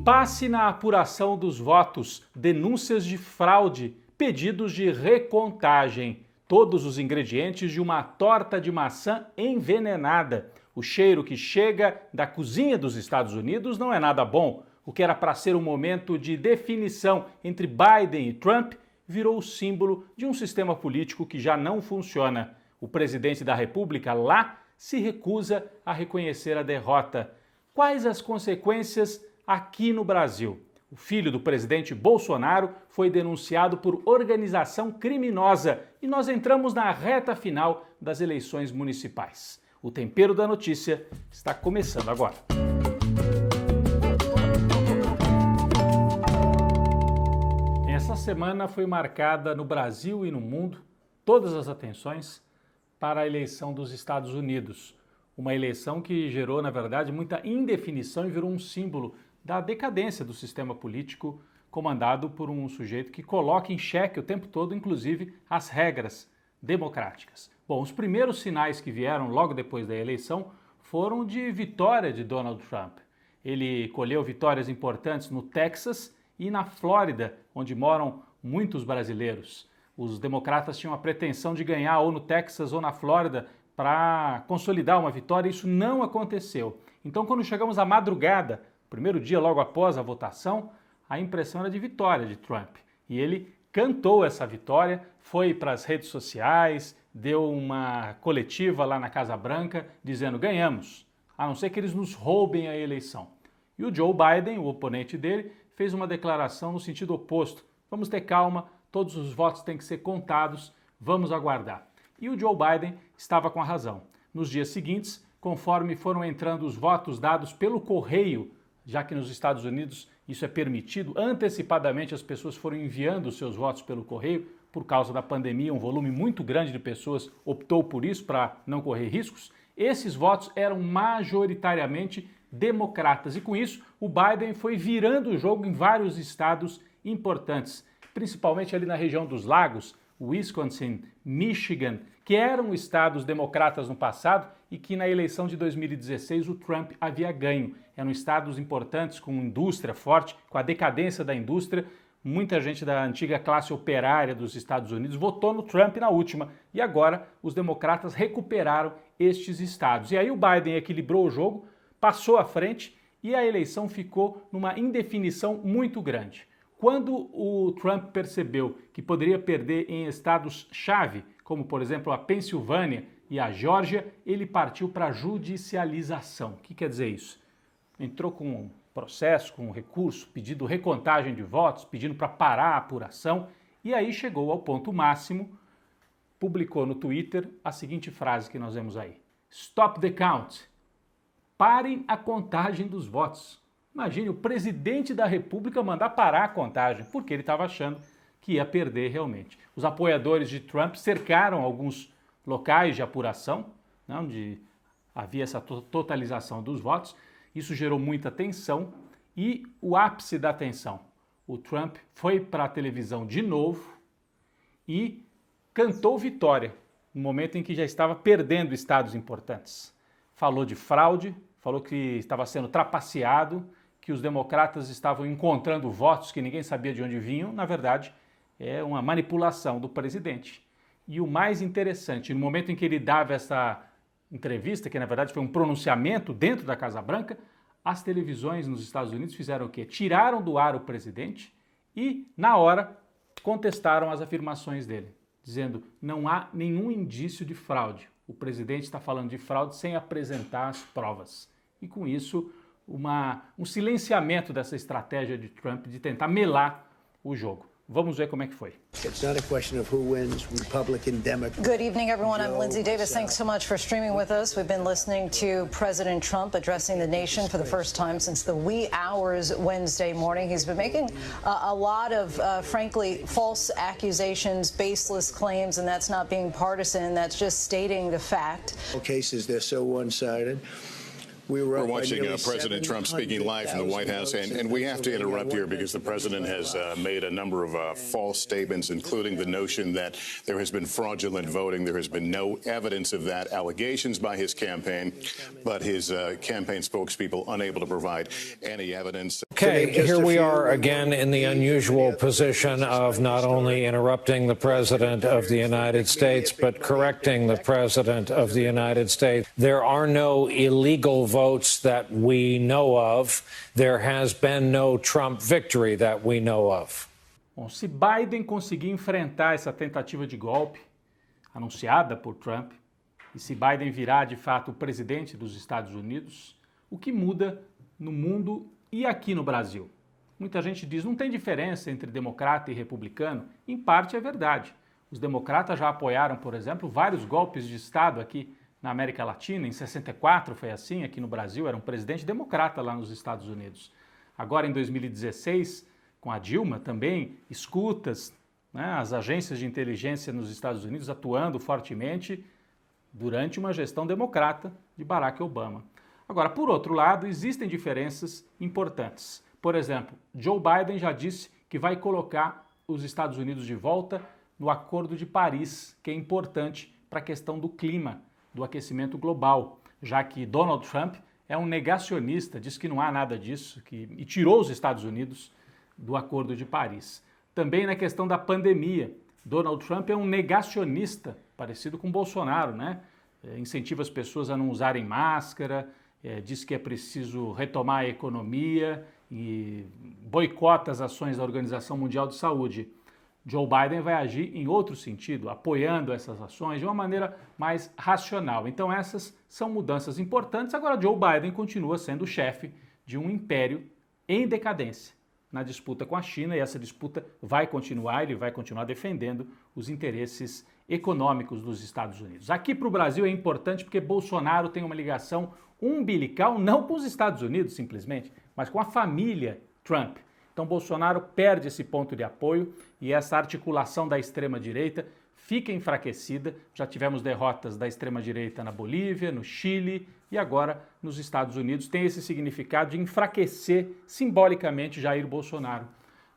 Impasse na apuração dos votos, denúncias de fraude, pedidos de recontagem. Todos os ingredientes de uma torta de maçã envenenada. O cheiro que chega da cozinha dos Estados Unidos não é nada bom. O que era para ser um momento de definição entre Biden e Trump virou o símbolo de um sistema político que já não funciona. O presidente da República lá se recusa a reconhecer a derrota. Quais as consequências aqui no Brasil? O filho do presidente Bolsonaro foi denunciado por organização criminosa e nós entramos na reta final das eleições municipais. O Tempero da Notícia está começando agora. Essa semana foi marcada no Brasil e no mundo todas as atenções para a eleição dos Estados Unidos. Uma eleição que gerou, na verdade, muita indefinição e virou um símbolo da decadência do sistema político comandado por um sujeito que coloca em xeque o tempo todo, inclusive, as regras democráticas. Bom, os primeiros sinais que vieram logo depois da eleição foram de vitória de Donald Trump. Ele colheu vitórias importantes no Texas e na Flórida, onde moram muitos brasileiros. Os democratas tinham a pretensão de ganhar ou no Texas ou na Flórida para consolidar uma vitória, e isso não aconteceu. Então, quando chegamos à madrugada, primeiro dia logo após a votação, a impressão era de vitória de Trump. E ele cantou essa vitória, foi para as redes sociais, deu uma coletiva lá na Casa Branca, dizendo: ganhamos, a não ser que eles nos roubem a eleição. E o Joe Biden, o oponente dele, fez uma declaração no sentido oposto: vamos ter calma, todos os votos têm que ser contados, vamos aguardar. E o Joe Biden estava com a razão. Nos dias seguintes, conforme foram entrando os votos dados pelo correio, já que nos Estados Unidos isso é permitido, antecipadamente as pessoas foram enviando os seus votos pelo correio, por causa da pandemia, um volume muito grande de pessoas optou por isso para não correr riscos. Esses votos eram majoritariamente democratas e com isso o Biden foi virando o jogo em vários estados importantes, principalmente ali na região dos lagos, Wisconsin, Michigan, que eram estados democratas no passado e que na eleição de 2016 o Trump havia ganho. Eram estados importantes, com indústria forte, com a decadência da indústria. Muita gente da antiga classe operária dos Estados Unidos votou no Trump na última e agora os democratas recuperaram estes estados. E aí o Biden equilibrou o jogo, passou à frente e a eleição ficou numa indefinição muito grande. Quando o Trump percebeu que poderia perder em estados-chave, como por exemplo a Pensilvânia e a Geórgia, ele partiu para a judicialização. O que quer dizer isso? Entrou com um processo, com um recurso, pedindo recontagem de votos, pedindo para parar a apuração, e aí chegou ao ponto máximo, publicou no Twitter a seguinte frase que nós vemos aí: Stop the count. Parem a contagem dos votos. Imagine o presidente da República mandar parar a contagem, porque ele estava achando que ia perder realmente. Os apoiadores de Trump cercaram alguns locais de apuração, onde havia essa totalização dos votos. Isso gerou muita tensão e o ápice da tensão. O Trump foi para a televisão de novo e cantou vitória, no momento em que já estava perdendo estados importantes. Falou de fraude, falou que estava sendo trapaceado, que os democratas estavam encontrando votos que ninguém sabia de onde vinham. Na verdade, é uma manipulação do presidente. E o mais interessante, no momento em que ele dava essa entrevista, que na verdade foi um pronunciamento dentro da Casa Branca, as televisões nos Estados Unidos fizeram o quê? Tiraram do ar o presidente e, na hora, contestaram as afirmações dele, dizendo: não há nenhum indício de fraude. O presidente está falando de fraude sem apresentar as provas. E com isso, um silenciamento dessa estratégia de Trump de tentar melar o jogo. Vamos ver como é que foi. It's not a question of who wins, Republican, Democrat. Good evening, everyone. I'm Lindsay Davis. Thanks so much for streaming with us. We've been listening to President Trump addressing the nation for the first time since the wee hours Wednesday morning. He's been making a lot of, frankly, false accusations, baseless claims, and that's not being partisan. That's just stating the fact. Cases, they're so one-sided. We're watching President Trump speaking live from the White House, and we have to interrupt here because the president has made a number of false statements, including the notion that there has been fraudulent voting. There has been no evidence of that. Allegations by his campaign, but his campaign spokespeople unable to provide any evidence. Okay, here we are again in the unusual position of not only interrupting the President of the United States, but correcting the President of the United States. There are no illegal votes that we know of. There has been no Trump victory that we know of. Bom, se Biden conseguir enfrentar essa tentativa de golpe anunciada por Trump, e se Biden virar de fato o presidente dos Estados Unidos, o que muda no mundo e aqui no Brasil? Muita gente diz, não tem diferença entre democrata e republicano. Em parte é verdade. Os democratas já apoiaram, por exemplo, vários golpes de Estado aqui na América Latina. Em 64 foi assim, aqui no Brasil era um presidente democrata lá nos Estados Unidos. Agora em 2016, com a Dilma também, escutas, né, as agências de inteligência nos Estados Unidos atuando fortemente durante uma gestão democrata de Barack Obama. Agora, por outro lado, existem diferenças importantes. Por exemplo, Joe Biden já disse que vai colocar os Estados Unidos de volta no Acordo de Paris, que é importante para a questão do clima, do aquecimento global, já que Donald Trump é um negacionista, diz que não há nada disso e tirou os Estados Unidos do Acordo de Paris. Também na questão da pandemia, Donald Trump é um negacionista, parecido com Bolsonaro, né? Incentiva as pessoas a não usarem máscara, diz que é preciso retomar a economia e boicota as ações da Organização Mundial de Saúde. Joe Biden vai agir em outro sentido, apoiando essas ações de uma maneira mais racional. Então essas são mudanças importantes. Agora Joe Biden continua sendo o chefe de um império em decadência na disputa com a China, e essa disputa vai continuar, ele vai continuar defendendo os interesses econômicos dos Estados Unidos. Aqui para o Brasil é importante porque Bolsonaro tem uma ligação umbilical não com os Estados Unidos simplesmente, mas com a família Trump. Então Bolsonaro perde esse ponto de apoio e essa articulação da extrema-direita fica enfraquecida. Já tivemos derrotas da extrema-direita na Bolívia, no Chile e agora nos Estados Unidos. Tem esse significado de enfraquecer simbolicamente Jair Bolsonaro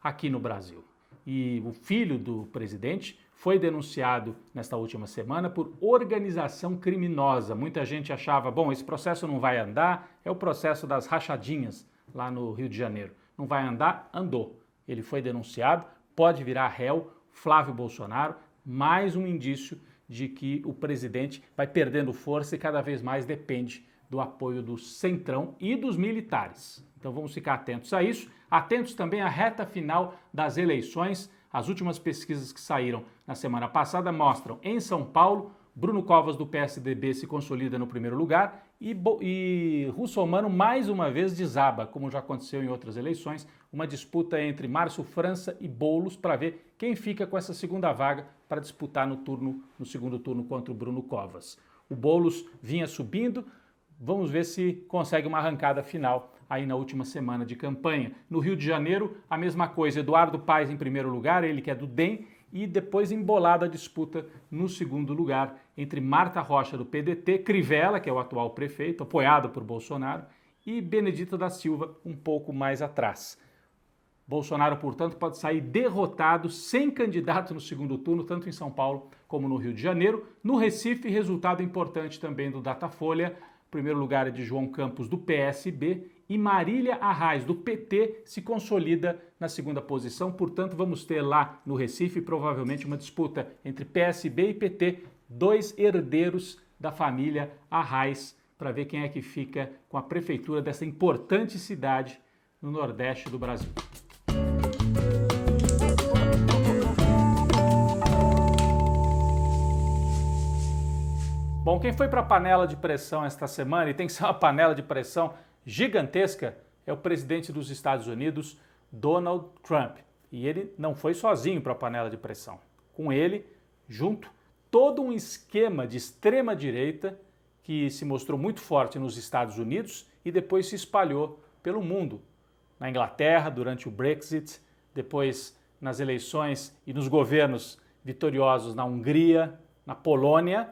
aqui no Brasil. E o filho do presidente foi denunciado nesta última semana por organização criminosa. Muita gente achava, bom, esse processo não vai andar, é o processo das rachadinhas lá no Rio de Janeiro. Não vai andar? Andou. Ele foi denunciado, pode virar réu, Flávio Bolsonaro, mais um indício de que o presidente vai perdendo força e cada vez mais depende do apoio do Centrão e dos militares. Então vamos ficar atentos a isso, atentos também à reta final das eleições. As últimas pesquisas que saíram na semana passada mostram, em São Paulo, Bruno Covas do PSDB se consolida no primeiro lugar e Russomano mais uma vez desaba, como já aconteceu em outras eleições, uma disputa entre Márcio França e Boulos para ver quem fica com essa segunda vaga para disputar no segundo turno contra o Bruno Covas. O Boulos vinha subindo, vamos ver se consegue uma arrancada final aí na última semana de campanha. No Rio de Janeiro, a mesma coisa, Eduardo Paes em primeiro lugar, ele que é do DEM, e depois embolada a disputa no segundo lugar entre Marta Rocha do PDT, Crivella, que é o atual prefeito, apoiado por Bolsonaro, e Benedita da Silva, um pouco mais atrás. Bolsonaro, portanto, pode sair derrotado, sem candidato no segundo turno, tanto em São Paulo como no Rio de Janeiro. No Recife, resultado importante também do Datafolha. O primeiro lugar é de João Campos, do PSB, e Marília Arraes, do PT, se consolida na segunda posição. Portanto, vamos ter lá no Recife provavelmente uma disputa entre PSB e PT, dois herdeiros da família Arraes, para ver quem é que fica com a prefeitura dessa importante cidade no Nordeste do Brasil. Bom, quem foi para a panela de pressão esta semana, e tem que ser uma panela de pressão gigantesca, é o presidente dos Estados Unidos, Donald Trump. E ele não foi sozinho para a panela de pressão. Com ele, junto, todo um esquema de extrema-direita que se mostrou muito forte nos Estados Unidos e depois se espalhou pelo mundo. Na Inglaterra, durante o Brexit, depois nas eleições e nos governos vitoriosos na Hungria, na Polônia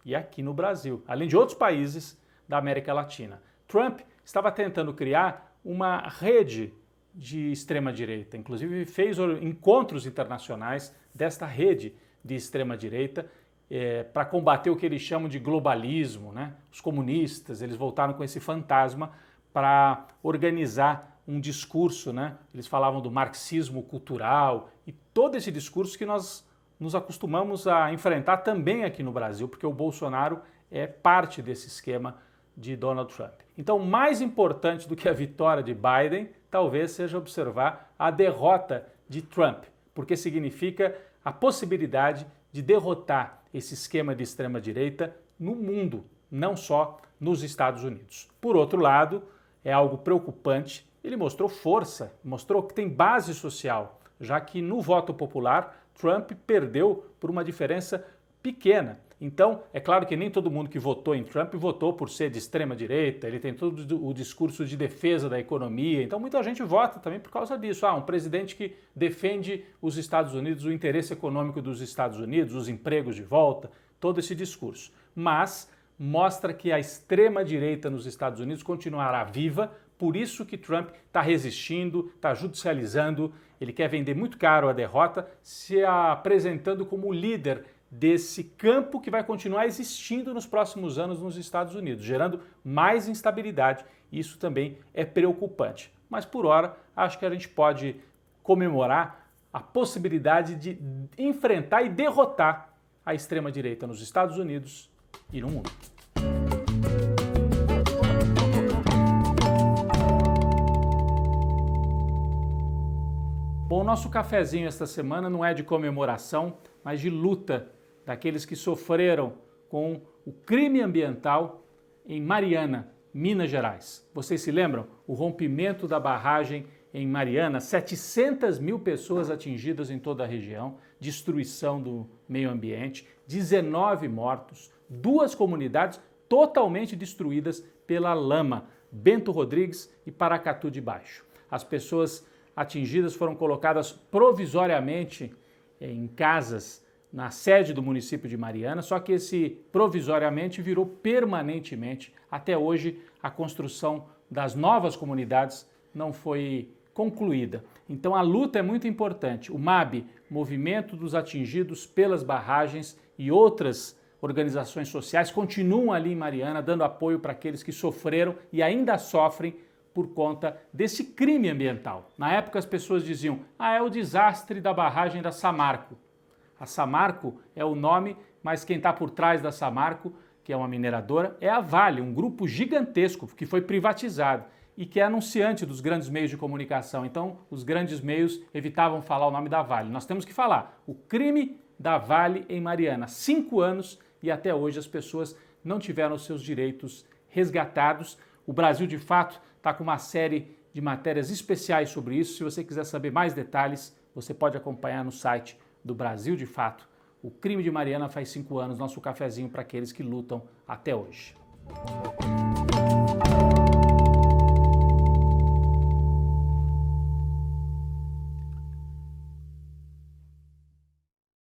e aqui no Brasil, além de outros países da América Latina. Trump estava tentando criar uma rede de extrema-direita, inclusive fez encontros internacionais desta rede de extrema-direita para combater o que eles chamam de globalismo, né? Os comunistas, eles voltaram com esse fantasma para organizar um discurso, né? Eles falavam do marxismo cultural e todo esse discurso que nós nos acostumamos a enfrentar também aqui no Brasil, porque o Bolsonaro é parte desse esquema de Donald Trump. Então, mais importante do que a vitória de Biden, talvez seja observar a derrota de Trump, porque significa a possibilidade de derrotar esse esquema de extrema-direita no mundo, não só nos Estados Unidos. Por outro lado, é algo preocupante, ele mostrou força, mostrou que tem base social, já que no voto popular Trump perdeu por uma diferença pequena. Então, é claro que nem todo mundo que votou em Trump votou por ser de extrema-direita, ele tem todo o discurso de defesa da economia, então muita gente vota também por causa disso. Um presidente que defende os Estados Unidos, o interesse econômico dos Estados Unidos, os empregos de volta, todo esse discurso. Mas mostra que a extrema-direita nos Estados Unidos continuará viva, por isso que Trump está resistindo, está judicializando, ele quer vender muito caro a derrota, se apresentando como líder desse campo que vai continuar existindo nos próximos anos nos Estados Unidos, gerando mais instabilidade. Isso também é preocupante. Mas por hora, acho que a gente pode comemorar a possibilidade de enfrentar e derrotar a extrema-direita nos Estados Unidos e no mundo. Bom, o nosso cafezinho esta semana não é de comemoração, mas de luta daqueles que sofreram com o crime ambiental em Mariana, Minas Gerais. Vocês se lembram? O rompimento da barragem em Mariana, 700 mil pessoas atingidas em toda a região, destruição do meio ambiente, 19 mortos, 2 comunidades totalmente destruídas pela lama, Bento Rodrigues e Paracatu de Baixo. As pessoas atingidas foram colocadas provisoriamente em casas na sede do município de Mariana, só que esse provisoriamente virou permanentemente. Até hoje, a construção das novas comunidades não foi concluída. Então a luta é muito importante. O MAB, Movimento dos Atingidos pelas Barragens, e outras organizações sociais continuam ali em Mariana dando apoio para aqueles que sofreram e ainda sofrem por conta desse crime ambiental. Na época as pessoas diziam, é o desastre da barragem da Samarco. A Samarco é o nome, mas quem está por trás da Samarco, que é uma mineradora, é a Vale, um grupo gigantesco que foi privatizado e que é anunciante dos grandes meios de comunicação. Então, os grandes meios evitavam falar o nome da Vale. Nós temos que falar o crime da Vale em Mariana. 5 anos e até hoje as pessoas não tiveram os seus direitos resgatados. O Brasil, de fato, está com uma série de matérias especiais sobre isso. Se você quiser saber mais detalhes, você pode acompanhar no site do Brasil de Fato. O crime de Mariana faz 5 anos, nosso cafezinho para aqueles que lutam até hoje.